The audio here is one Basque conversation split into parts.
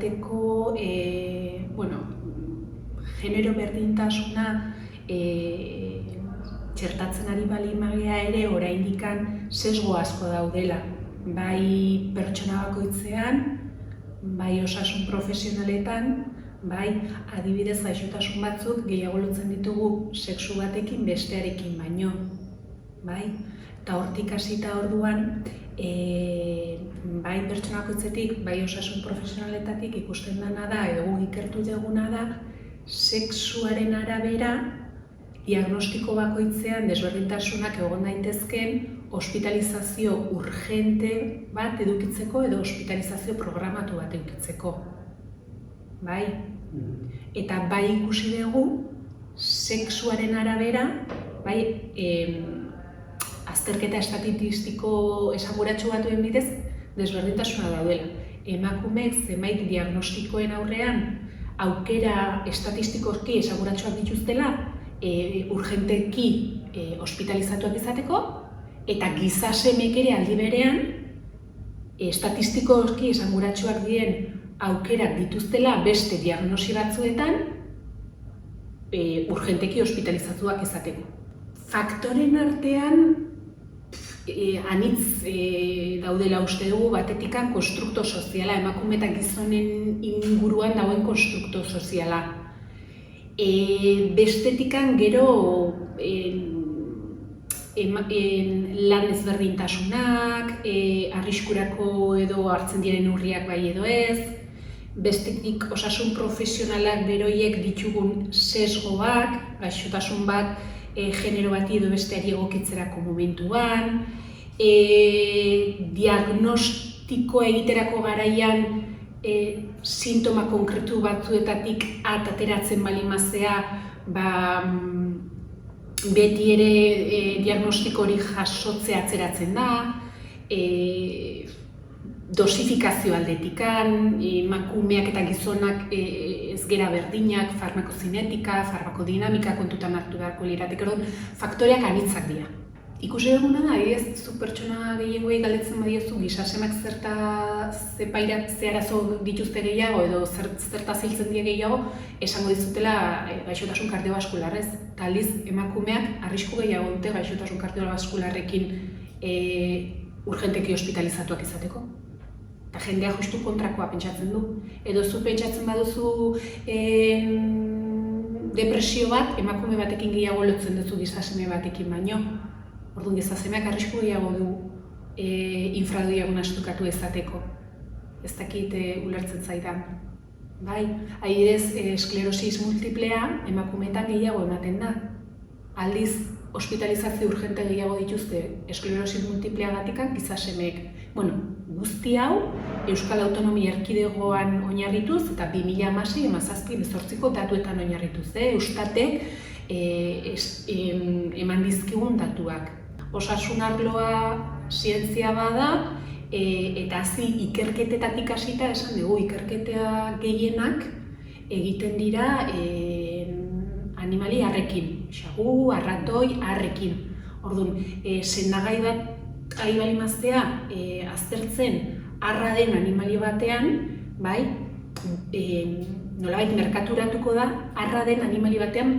bateko genero berdintasuna txertatzen ari baldin bagea ere oraindikan sesgo asko daudela. Bai pertsona bakoitzean, bai osasun profesionaletan, bai adibidez gaixotasun batzuk gehiago lotzen ditugu sexu batekin bestearekin baino. Bai? Eta hortik hasita orduan, bai pertsona bakoitzetik, bai osasun profesionaletatik ikusten dena da, edo guk ikertu duguna da, sexuaren arabera diagnostiko bakoitzean desberdintasunak egon daitezkeen hospitalizazio urgente bat edukitzeko edo hospitalizazio programatu bat edukitzeko. Bai? Eta bai ikusi dugu, sexuaren arabera, bai azterketa estatistiko esanguratsu batuen bidez desberdintasuna daudela. Emakumeek zenbait diagnostikoen aurrean aukera estatistikoki esanguratsuak dituztela urgenteki hospitalizatuak izateko, eta gizasemek ere aldi berean estatistikoki esanguratsuak diren aukerak dituztela beste diagnosi batzuetan urgenteki hospitalizatuak izateko. Faktoren artean anitz daudela uste dugu, batetikan konstrukto soziala, emakume eta gizonen inguruan dagoen konstrukto soziala. Bestetikan gero lan ezberdintasunak, arriskurako edo hartzen diren neurriak bai edo ez, bestetik osasun profesionalak beroiek ditugun sesgoak, gaixotasun bat genero bati edo besteari egokitzerako momentuan, diagnostiko egiterako garaian sintoma konkretu batzuetatik ateratzen baldin bazea, beti ere diagnostiko hori jasotzea atzeratzen da, dosifikazio aldetikan, emakumeak eta gizonak ez gera berdinak, farmakozinetika, farmakodinamika kontutan hartu beharko lirateke, faktoreak anitzak dira. Ikusi duguna da, zu pertsona gehiagoei galdetzen badiozu gizasemak ze arazo dituzte gehiago edo zertaz hiltzen die gehiago, esango dizutela gaixotasun kardiobaskularrez. Eta aldiz, emakumeak arrisku gehiago dute gaixotasun kardiobaskularrekin urgenteki hospitalizatuak izateko. Eta jendea justu kontrakoa pentsatzen du. Edo zu pentsatzen baduzu depresio bat, emakume batekin gehiago lotzen duzu gizaseme batekin baino. Orduan gizasemeak arrisku gehiago du infradiagnostikatu izateko. Ez dakit ulertzen zaidan. Bai, adibidez, esklerosis multiplea emakumeetan gehiago ematen da. Aldiz, hospitalizazio urgente gehiago dituzte esklerosis multipleagatik gizasemeek. Guzti hau Euskal Autonomia Erkidegoan oinarrituz eta 2016-2017 datuetan oinarrituz. Eustatek eman dizkigun datuak. Osasun arloa zientzia bada, eta hazi ikerketetatik hasita esan dugu, ikerketa gehienak egiten dira animali harrekin, xagu, arratoi, harrekin. Orduan, sendagai bat ari bali maztea aztertzen arra den animali batean, bai, nolabait merkaturatuko da, arra den animali batean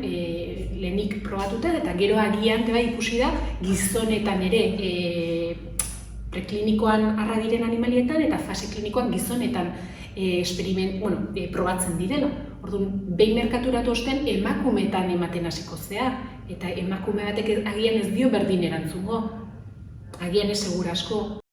lehenik probatuta, eta gero agian ikusi da gizonetan ere preklinikoan arra diren animalietan eta fase klinikoan gizonetan probatzen direla. Orduan, behin merkaturatu osten emakumeetan ematen hasiko zea, eta emakume batek agian ez dio berdin erantzungo, agian ez segurasko.